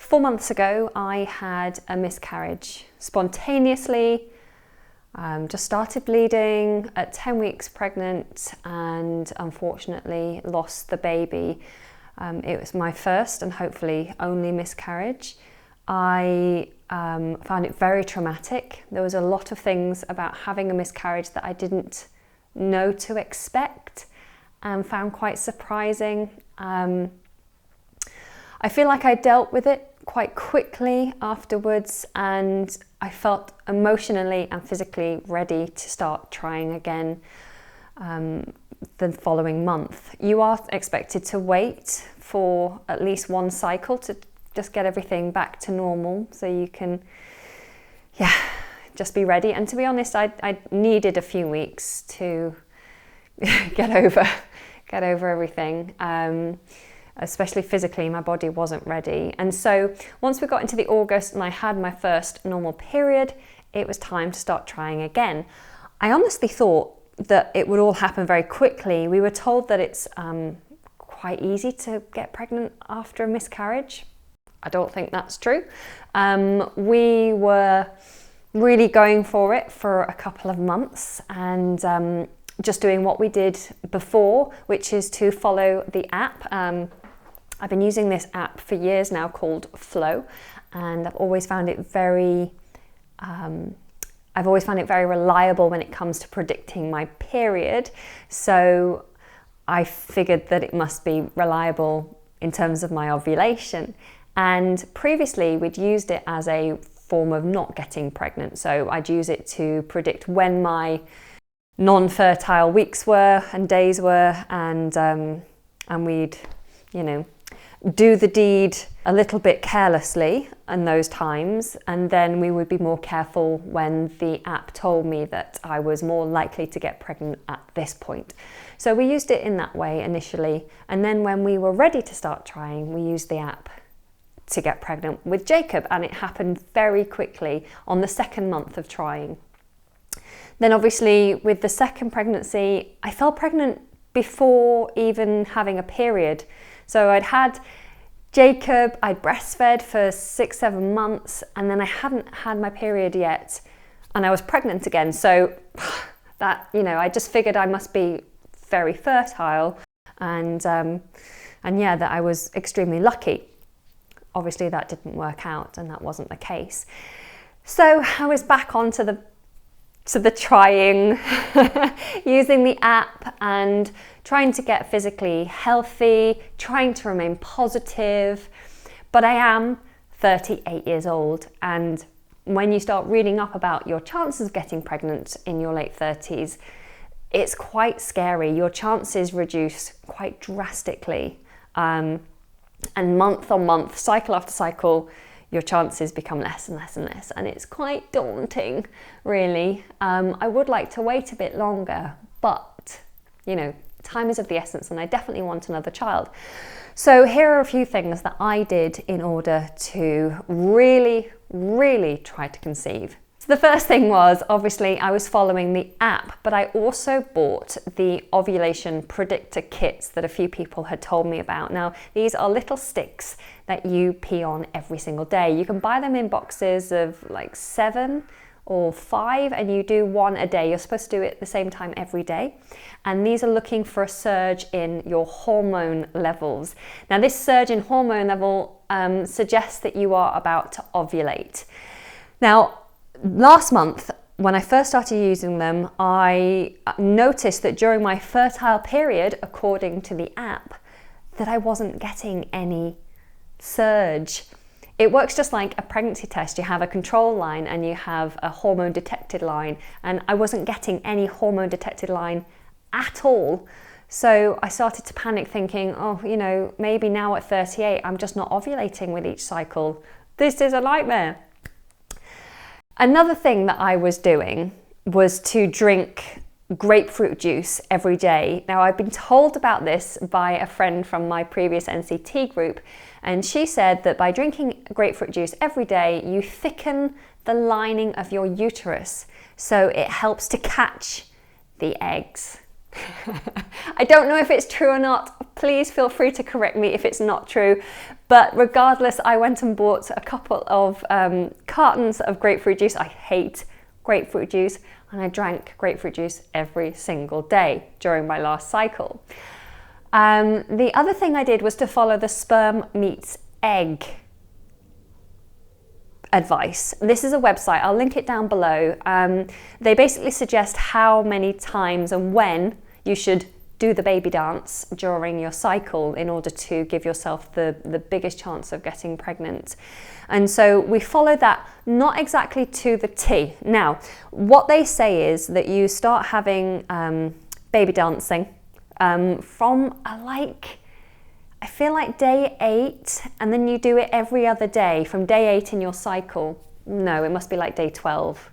4 months ago, I had a miscarriage spontaneously. Just started bleeding at 10 weeks pregnant and unfortunately lost the baby. It was my first and hopefully only miscarriage. I found it very traumatic. There was a lot of things about having a miscarriage that I didn't know to expect and found quite surprising. I feel like I dealt with it quite quickly afterwards, and I felt emotionally and physically ready to start trying again the following month. You are expected to wait for at least one cycle to just get everything back to normal, so you can just be ready. And to be honest, I needed a few weeks to get over everything. Especially physically, my body wasn't ready. And so once we got into the August and I had my first normal period, it was time to start trying again. I honestly thought that it would all happen very quickly. We were told that it's quite easy to get pregnant after a miscarriage. I don't think that's true. We were really going for it for a couple of months and just doing what we did before, which is to follow the app. I've been using this app for years now called Flow, and I've always found it very reliable when it comes to predicting my period. So I figured that it must be reliable in terms of my ovulation. And previously we'd used it as a form of not getting pregnant. So I'd use it to predict when my non-fertile weeks were and days were, and we'd, do the deed a little bit carelessly in those times, and then we would be more careful when the app told me that I was more likely to get pregnant at this point. So we used it in that way initially, and then when we were ready to start trying, we used the app to get pregnant with Jacob, and it happened very quickly on the second month of trying. Then obviously with the second pregnancy, I fell pregnant before even having a period. So I'd had Jacob, I'd breastfed for 6-7 months, and then I hadn't had my period yet, and I was pregnant again. So that, I just figured I must be very fertile, and that I was extremely lucky. Obviously that didn't work out, and that wasn't the case. So I was back onto the trying, using the app and trying to get physically healthy, trying to remain positive. But I am 38 years old, and when you start reading up about your chances of getting pregnant in your late 30s, it's quite scary. Your chances reduce quite drastically. And month on month, cycle after cycle, your chances become less and less and less, and it's quite daunting, really. I would like to wait a bit longer, but time is of the essence, and I definitely want another child. So here are a few things that I did in order to really, really try to conceive. So the first thing was, obviously, I was following the app, but I also bought the ovulation predictor kits that a few people had told me about. Now, these are little sticks that you pee on every single day. You can buy them in boxes of like 7 or 5, and you do 1 a day. You're supposed to do it at the same time every day. And these are looking for a surge in your hormone levels. Now, this surge in hormone level suggests that you are about to ovulate. Now, last month, when I first started using them, I noticed that during my fertile period, according to the app, that I wasn't getting any surge. It works just like a pregnancy test. You have a control line and you have a hormone detected line, and I wasn't getting any hormone detected line at all. So I started to panic, thinking, maybe now at 38, I'm just not ovulating with each cycle. This is a nightmare. Another thing that I was doing was to drink grapefruit juice every day. Now, I've been told about this by a friend from my previous NCT group, and she said that by drinking grapefruit juice every day, you thicken the lining of your uterus, so it helps to catch the eggs. I don't know if it's true or not. Please feel free to correct me if it's not true. But regardless, I went and bought a couple of cartons of grapefruit juice. I hate grapefruit juice, and I drank grapefruit juice every single day during my last cycle. The other thing I did was to follow the sperm meets egg advice. This is a website, I'll link it down below. They basically suggest how many times and when you should do the baby dance during your cycle in order to give yourself the biggest chance of getting pregnant. And so we follow that, not exactly to the T. Now, what they say is that you start having baby dancing from I feel like day 8, and then you do it every other day from day 8 in your cycle. No, it must be like day 12.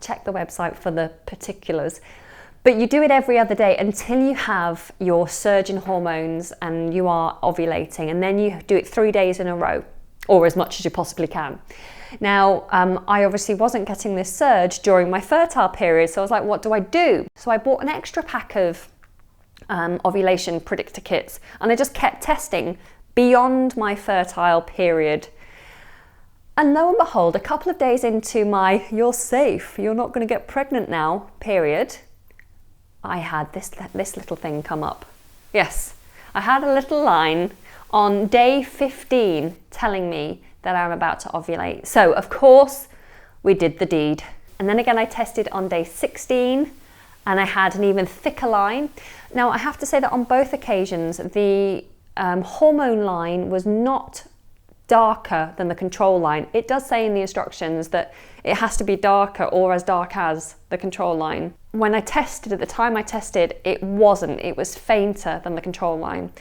Check the website for the particulars. But you do it every other day until you have your surge in hormones and you are ovulating, and then you do it 3 days in a row, or as much as you possibly can. Now, I obviously wasn't getting this surge during my fertile period, so I was like, what do I do? So I bought an extra pack of ovulation predictor kits, and I just kept testing beyond my fertile period. And lo and behold, a couple of days into my "you're safe, you're not going to get pregnant now" period, I had this little thing come up. Yes, I had a little line on day 15 telling me that I'm about to ovulate. So of course we did the deed. And then again I tested on day 16, and I had an even thicker line. Now, I have to say that on both occasions, the hormone line was not darker than the control line. It does say in the instructions that it has to be darker or as dark as the control line. When I tested, at the time I tested, it wasn't. It was fainter than the control line.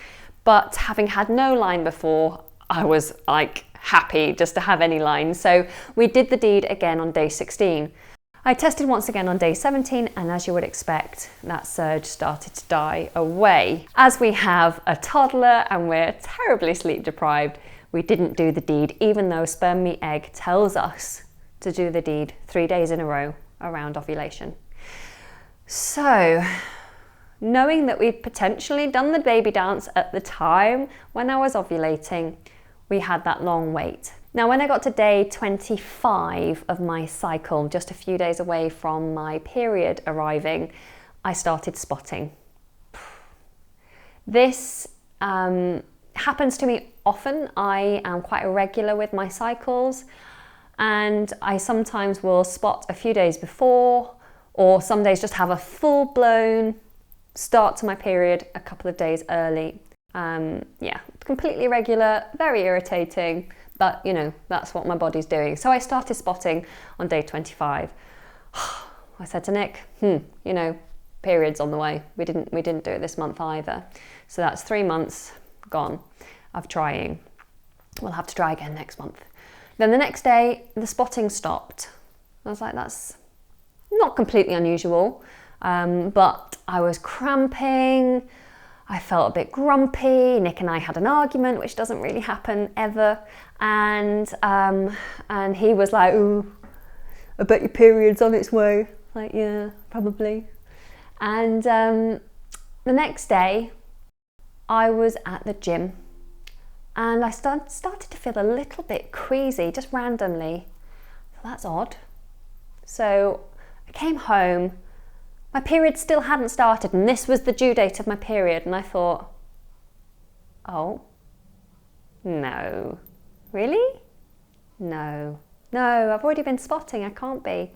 But having had no line before, I was like happy just to have any line. So we did the deed again on day 16. I tested once again on day 17, and as you would expect, that surge started to die away. As we have a toddler and we're terribly sleep deprived, we didn't do the deed, even though sperm meet egg tells us to do the deed 3 days in a row around ovulation. So, knowing that we'd potentially done the baby dance at the time when I was ovulating, we had that long wait. Now, when I got to day 25 of my cycle, just a few days away from my period arriving, I started spotting. This happens to me often. I am quite irregular with my cycles, and I sometimes will spot a few days before, or some days just have a full-blown start to my period a couple of days early. Yeah, completely irregular, very irritating. But, you know, that's what my body's doing. So I started spotting on day 25. I said to Nick, you know, period's on the way. We didn't do it this month either. So that's 3 months gone of trying. We'll have to try again next month. Then the next day, the spotting stopped. I was like, that's not completely unusual. But I was cramping. I felt a bit grumpy. Nick and I had an argument, which doesn't really happen ever. And he was like, "Ooh, I bet your period's on its way." Like, yeah, probably. And the next day, I was at the gym, and I started to feel a little bit queasy, just randomly. That's odd. So I came home. My period still hadn't started, and this was the due date of my period, and I thought, oh, no. Really? No, I've already been spotting, I can't be.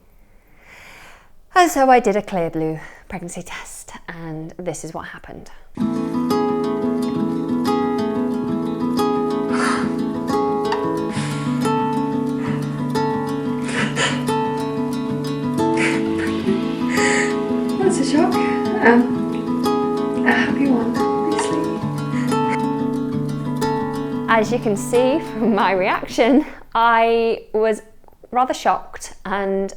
And so I did a clear blue pregnancy test, and this is what happened. That's a shock. A happy one, obviously. As you can see from my reaction, I was rather shocked and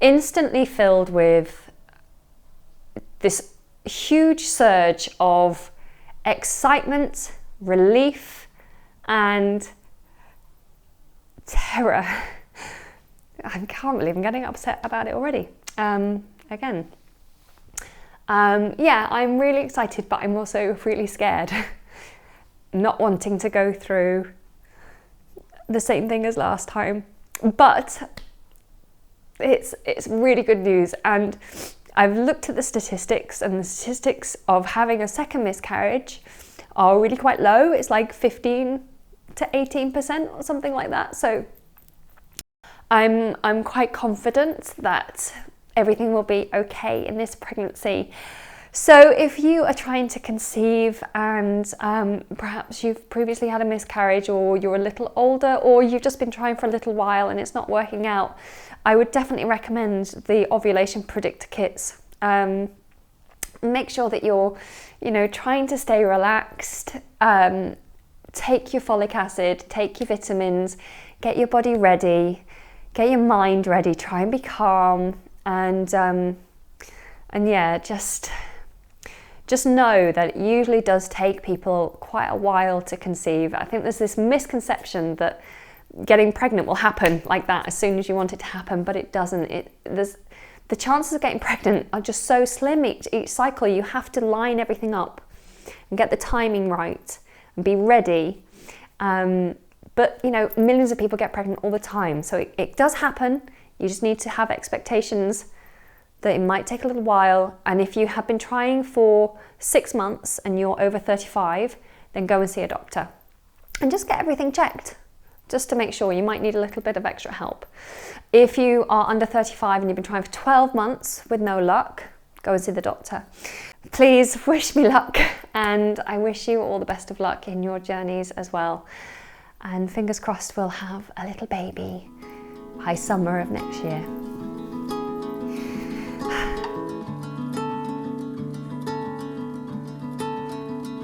instantly filled with this huge surge of excitement, relief, and terror. I can't believe I'm getting upset about it already. Again, Yeah, I'm really excited, but I'm also really scared. Not wanting to go through the same thing as last time. But it's really good news, and I've looked at the statistics, and the statistics of having a second miscarriage are really quite low. It's like 15 to 18% or something like that. So I'm quite confident that everything will be okay in this pregnancy. So if you are trying to conceive and perhaps you've previously had a miscarriage, or you're a little older, or you've just been trying for a little while and it's not working out, I would definitely recommend the ovulation predictor kits. Make sure that you're, trying to stay relaxed. Take your folic acid, take your vitamins, get your body ready, get your mind ready, try and be calm, and yeah, just know that it usually does take people quite a while to conceive. I think there's this misconception that getting pregnant will happen like that as soon as you want it to happen, but it doesn't. The chances of getting pregnant are just so slim each cycle. You have to line everything up and get the timing right and be ready. But millions of people get pregnant all the time, so it does happen. You just need to have expectations that it might take a little while. And if you have been trying for 6 months and you're over 35, then go and see a doctor and just get everything checked, just to make sure. You might need a little bit of extra help. If you are under 35 and you've been trying for 12 months with no luck, go and see the doctor. Please wish me luck, and I wish you all the best of luck in your journeys as well. And fingers crossed we'll have a little baby by summer of next year.